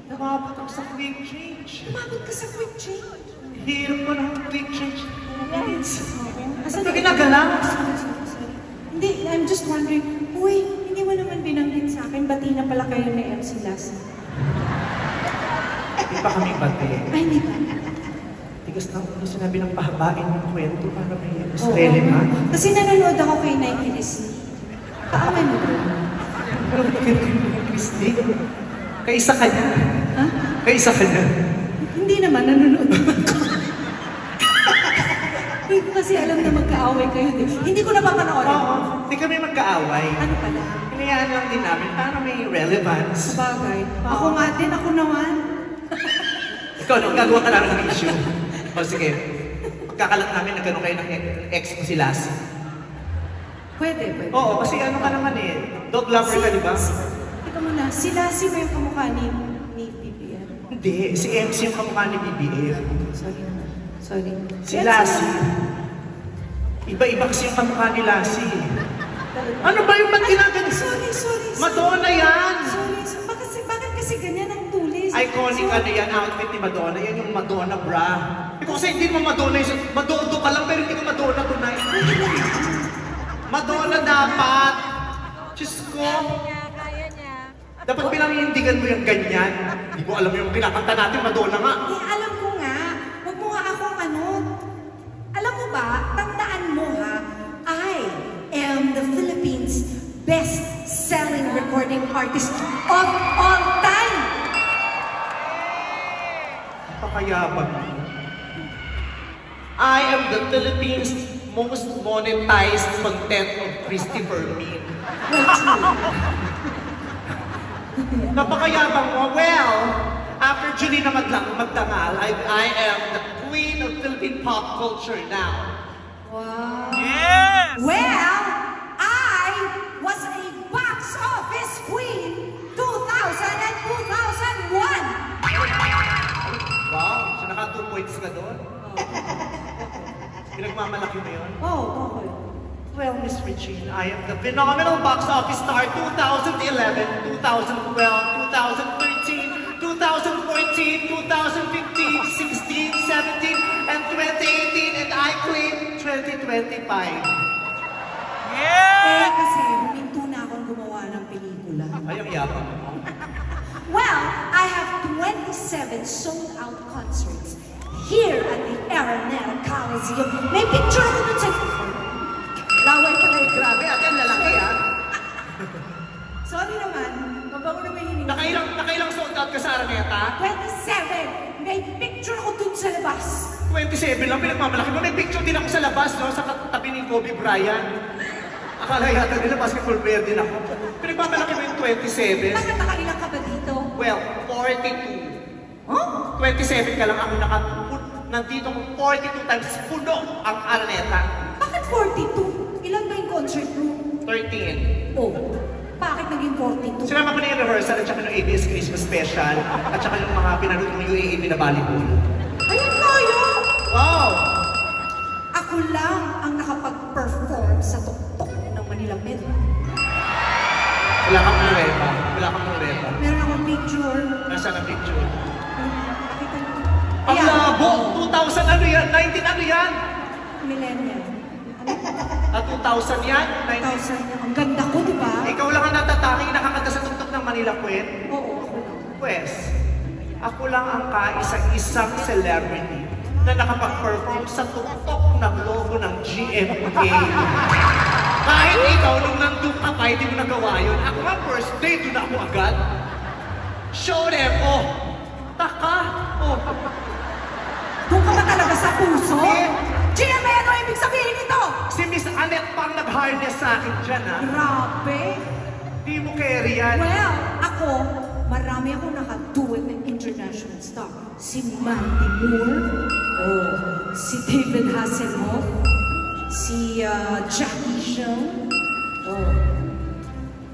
Umabot ako sa quick change. Umabot ka sa quick change? Hirap mo ng quick change. Ano ba ginagalaw? Hindi, I'm just wondering, uy, hindi mo naman binanggit sa akin, bati na pala kayo ni MC Las. Hindi pa kami bati. Ay, hindi ba? Tigas na ako sinabi ng pahabain ng kwento para may mas relevant. Kasi nanonood ako kay Nike Disney. Kaaway mo ba? Pero bakit kay Christy? Kaisa ka niya. Ha? Kaisa ka niya. Hindi naman, nanonood. Hindi ko kasi alam na magkaaway kayo. Hindi ko napapanoorin. Oo, hindi kami magkaaway. Ano pala? Hinayaan lang din namin para may relevance. Sabagay. Ako nga din, ako naman. Ikaw, nung gagawa ka namin ng issue. O sige, magkakalat namin nagkaroon kayo ng ex mo si Lassie. Pwede. Oo, kasi ano ka naman eh. Dog lover ka, di ba? Ikaw muna, si Lassie ba yung kamukha ni BBM? Hindi, si MC yung kamukha ni BBM. Sorry. Si Lassie. Iba-iba kasi yung kamukha ni Lassie. Ano ba yung ba't ginagano? Sorry. Madonna yan! Sorry. Bakit kasi ganyan ang tulis? Iconic ano yan, outfit ni Madonna. Yan yung Madonna bra. Kasi hindi mo Madonna yung... Madodo ka lang pero hindi ko Madonna tunay. Madonna dapat! Diyos ko! Kaya niya. Dapat pinaninindigan mo yung ganyan. Hindi ko alam yung kinakanta natin, Madonna nga. Alam ko nga. Huwag mo nga akong ano. Alam mo ba, tandaan mo ha, I am the Philippines' best-selling recording artist of all time! Napakayabang mo. I am the Philippines' most monetized content of Christopher Min. Napakayabang mo. Well, after Julina Magdangal, I am the queen of Philippine pop culture now. Wow. Yes! Well, I was a box office queen 2000 and 2001. Wow, so naka 2 points ka doon? Pinagmamalaki mo yun? Okay. Well, Miss Regine, I am the phenomenal box office star 2011, 2012, 2013, 2014, 2015, 16, 17, and 2018, and I claim 2025. Yeah! Kasi huminto na akong gumawa ng pelikula. Ay, ang yabang mo. Well, I have 27 sold-out concerts here at the Araneta Coliseum. May picture ako dun sa... Laway ka na grabe. At yan, lalaki Sorry naman, mabago na may hiningi. Nakailang sold out ka sa Araneta? 27! May picture ako dun sa labas. 27 lang, pinagmamalaki mo. May picture din ako sa labas, no? Sa tabi ni Kobe Bryant. Akala yata nila basketball player din ako. Pinagmamalaki mo yung 27. Bakit nakailang ka ba dito? Well, 42. Huh? 27 ka lang ako nandito ko 42 times puno ang Araneta. Bakit 42? Ilan ba yung concert room? 13. Oh, bakit naging 42? Sinama ko na yung rehearsal at saka yung ABS Christmas Special at saka yung mga pinanood ng UAAP na volleyball. Ayan tayo! Wow! Ako lang ang nakapag-perform sa tuktok ng Manila Med. Wala kang pruweba. Wala kang pruweba. Meron akong picture. Nasaan ang picture? Nakita niyo. Ang Ayan. labo! 2000 ano yan? 19 ano yan? Millennial. At 2000 yan? 2000. Ang ganda ko, di ba? Ikaw lang ang natatanging nakakanta sa tuktok ng Manila Queen? Oo, ako lang. Pwes, ako lang ang kaisa-isang celebrity na nakapag-perform sa tuktok ng logo ng GMA. Kahit ikaw, nung nandun ka pa, hindi mo nagawa yun. Ako nga, first day, doon ako agad. Show them, oh. Taka, oh. Doon ka ba talaga sa puso? Eh. GMA, ano ibig sabihin nito? Si Miss Annette pang nag-harness sa akin dyan, ha? Grabe. Di mo carry yan. Well, ako, marami akong nakaduet ng international star. Si Mandy Moore, si David Hasselhoff, si Jackie Chan.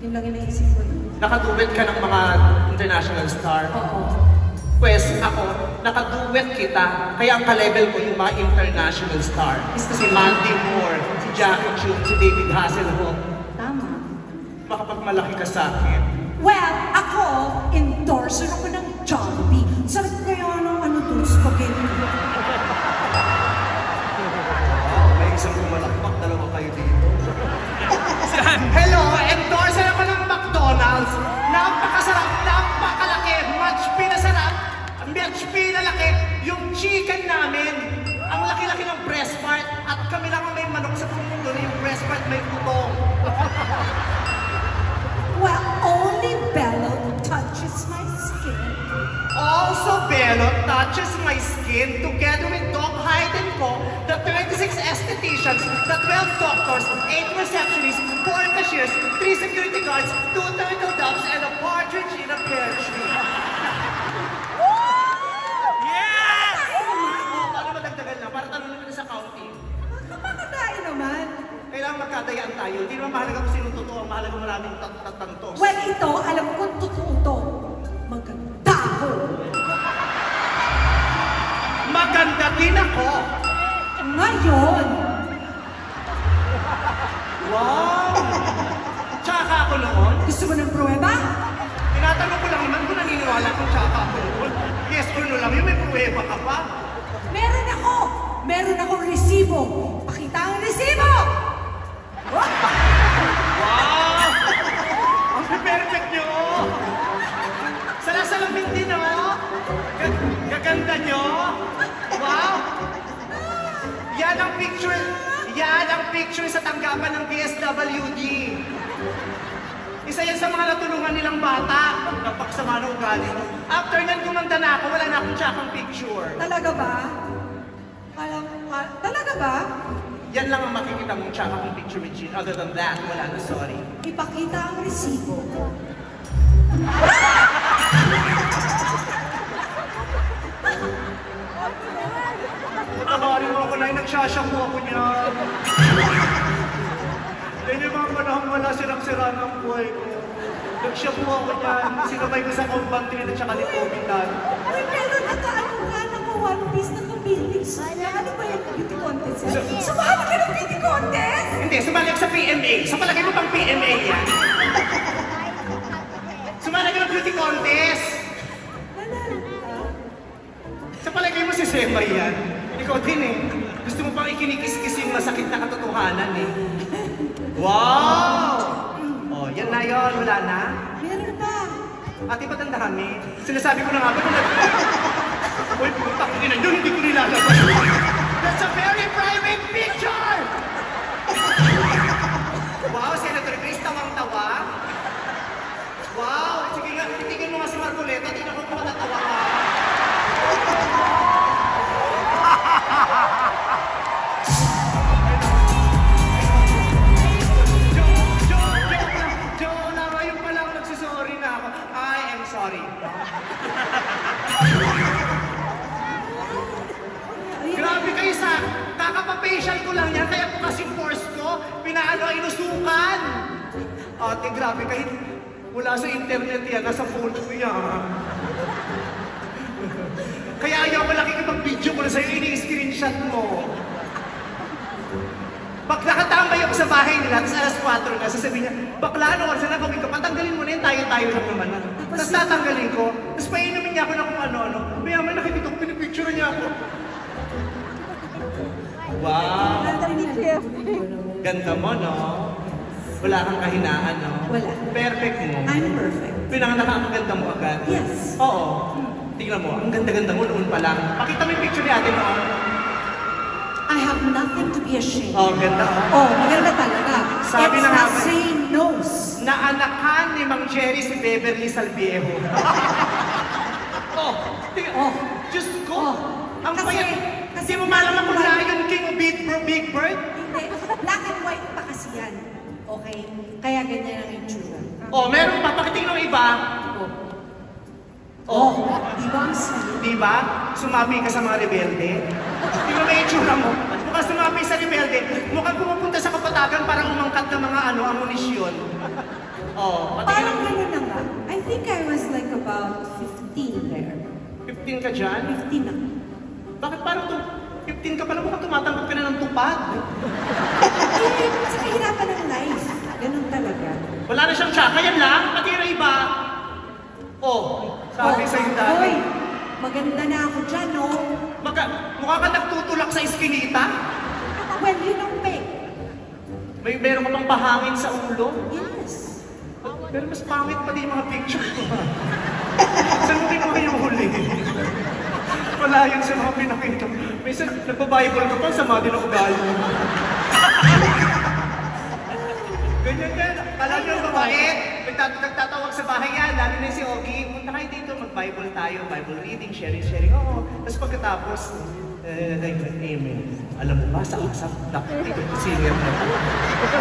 Yun lang yung naisip ko. Nakaduet ka ng mga international star. Oo. Pwes, ako, nakaduet kita, kaya ang ka-level ko yung mga international star. Si Mandy Moore, si Jackie Chan, si David Hasselhoff. Tama. Makapagmalaki ka sa akin. Well, ako, endorser ako ng Jollibee. Sarap kaya ng ano dun, spaghetti. May isang pumalakpak, dalawa kayo dito. Hello, endorser ako ng McDonald's. Napakasarap, napakalaki, much pinasarap, much pinalaki yung chicken namin. Ang laki-laki ng breast part at kami lang ang may manok sa buong mundo na yung breast part may putong. Well, only Bello touches my skin. Also, Bello touches my skin together with Doc Hayden Co, the 26 estheticians, the 12 doctors, 8 receptionists, 4 cashiers, 3 security guards, 2 turtle doves, and a partridge in a pear tree. Yes! Oh, paano madagdagan na? Para tanong naman sa counting. Makakatayin naman. Kailangan magkadayaan tayo. Hindi naman mahalaga kung sino totoo. Ang mahalaga maraming tatantos. Well, ito, alam ko totoo to. Maganda ako. Maganda din ako. Ngayon, Wow! Tsaka ako noon. gusto mo ng pruweba? Tinatanong ko lang naman kung naniniwala kung tsaka ako noon. Yes or no lang yun, may pruweba ka pa. Meron ako! Meron akong resibo. Pakita ang resibo! Wow! Ang perfect nyo! Salasalamin din, oh! Gaganda nyo! Wow! Yan ang picture sa tanggapan ng DSWD. Isa yan sa mga natulungan nilang bata. Napaksama na ugali. After nyan kumanda na ako, wala na akong tsakang picture. Talaga ba? Talaga ba? Yan lang ang makikita mong tsakang picture with Jean. Other than that, wala na, sorry. Ipakita ang resibo. Natawarin mo ako na yung nagsashampoo ako niyan. Yan yung mga panahon wala sirang-sira ng buhay ko. Nagshampoo ako niyan. Sinabay ko sa Compantrin at saka ni Tobitan. Uy, pero nakaano ka, naka-one piece, naka-building sana. Ano ba yung beauty contest? Sumama ka ng beauty contest? Hindi, sumali ako sa PMA. Sa palagay mo pang PMA yan. Sumali ka ng beauty contest. Nanalo ka? Sa palagay mo si Sema yan. Ikaw din eh. Gusto mo pang ikinikis-kis yung masakit na katotohanan eh. Wow! Oh, yan na yun. Wala na. Meron pa. Ate, ba't ang dami? Sinasabi ko na nga ba kung Uy, putak ina nyo, hindi ko nilalabas. That's a very private picture! Wow, Senator Grace, tawang-tawa. Wow, sige nga, tingin mo nga si Marcoleta, tingnan ko kung matatawa ka. Joke lang, ngayon pa lang nagsisorry na ako. I am sorry. Grabe kayo sa kakapapacial ko lang yan, kaya bukas yung force ko, pinaano ay inusukan. Ate, grabe kayo. Wala sa internet yan, nasa phone ko yan. Kaya ayaw ko laki kapag-video ko na sa'yo, ini-screenshot mo. Pag nakatambay ako sa bahay nila, tapos alas 4 na, sasabihin niya, bakla, ano oras na kami ka, patanggalin mo na yun, tayo-tayo lang naman. Tapos tatanggalin ko, tapos painumin niya ako na kung ano-ano. May nakikita ko, pinipicture niya ako. Wow! Ganda mo, no? Wala kang kahinaan, no? Wala. Perfect mo. I'm perfect. Pinakaganda mo agad. Yes. Oo. Tingnan mo, ang ganda-ganda mo noon pa lang. Pakita mo yung picture ni ate mo. I have nothing to be ashamed. Oh, ganda. Oh, maganda talaga. Sabi It's na nga the ba- same nose. Naanakan ni Mang Jerry si Beverly Salviejo. Oh, tingnan. Oh. Diyos ko. Oh. Ang Kasi- payat. kasi Hindi mo malaman kung black and Lion King o Big Bird? Hindi. Black and white pa kasi yan. Okay? Kaya ganyan ang itsura. Oh, meron pa. Pakitingin ng iba. Oh. Di ba ang sweet? Di ba? Sumabi ka sa mga rebelde. Di ba may itsura mo? Mukhang sumabi sa rebelde. Mukhang pumupunta sa kapatagan para umangkat ng mga amunisyon. Oh, Parang patingin gano'n na nga. I think I was like about 15 there. 15 ka dyan? 15 na. Bakit parang 15 ka pala mukhang tumatanggap ka na ng tupad? Eh, sa kahirapan ng life. Ganun talaga. Wala na siyang tsaka, yan lang. Pati yung iba. ba? Oh, sabi sa'yo dati. Hoy, maganda na ako dyan, no? Mukha ka nagtutulak sa iskinita? Well, yun ang fake. Meron ka bang pahangin sa ulo? Yes. Pero mas pangit pa din yung mga picture ko. Saan mo kinuha yung huli? Wala yun sa mga pinakita. Minsan, nagpa-Bible ka pa, sama din ang ugali. Ganyan yan. Kala nyo mabait. Nagtatawag sa bahay yan. Lalo na si Ogie. Punta kayo dito, mag-Bible tayo. Bible reading, sharing. Oo. Tapos pagkatapos, amen. Alam mo ba, sa asap, dapat ito yung singer na ito.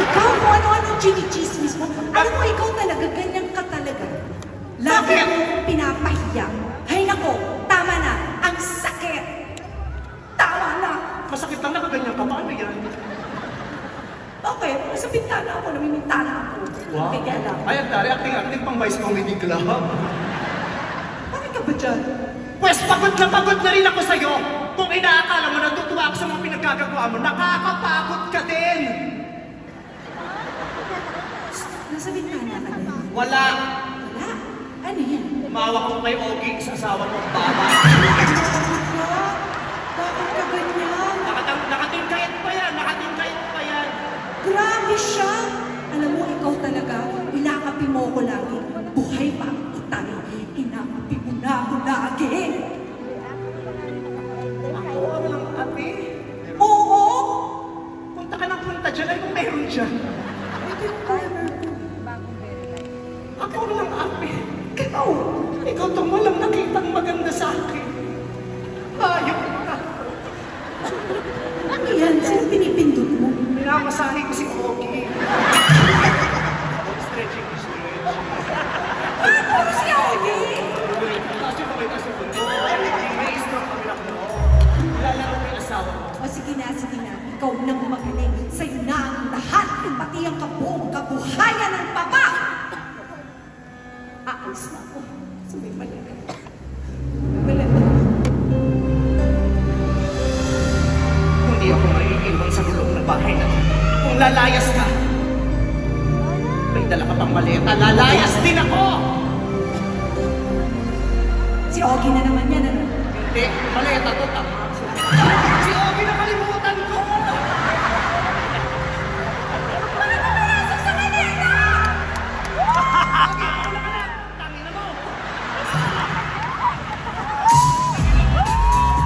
Ikaw, kung ano-ano chini-chismis mo. Alam mo, ikaw talaga, ganyan ka talaga. Lagi Bakit? mo akong pinapahiya. Hay nako, tama na. Ang sakit. Tama na. Masakit lang nakaganyan ka. Paano yan? Okay, sa bintana ako, namimintana ako. Wow. Okay, kaya lang. Ay, Atari, acting pang Vice Comedy Club. Bakit ka ba dyan? Pwes, pagod na rin ako sa'yo. Kung inaakala mo natutuwa ako sa mga pinagkagagawa mo, nakakapagod ka din. Nasa bintana ka na. Wala. Wala. Ano yan? Umawak ko kay Ogie sa asawa mong baba. Bakit ka ganyan? Nakatingkayat pa yan. Grabe siya! Alam mo, ikaw talaga, inakapi mo ko lagi. Buhay pa ang itay. Inakapi mo na ako lagi. Ako ang lang ate. Oo! Punta ka ng punta dyan. Anong meron dyan? Ito yung corner ko. Ako ang lang ate. Ikaw itong walang nakitang maganda sa akin. Hayop ka. Ano yan? Sino pinipindot mo? Minamasahe ko si Ogie. Stretching. Ano si Ogie? Kasi kami kasi po. May stroke kami na ko. Lalaro ko yung asawa ko. O sige na. Ikaw nang magaling. Sa'yo na ang lahat. Pati ang kabuhayan ng papa. Aalis na ako. Sabi pala. Hindi ako maiiwan sa gulong na bahay na. Kung lalayas ka, may dala ka pang maleta, lalayas din ako! Si Ogie na naman yan, ano? Hindi, maleta to, tama.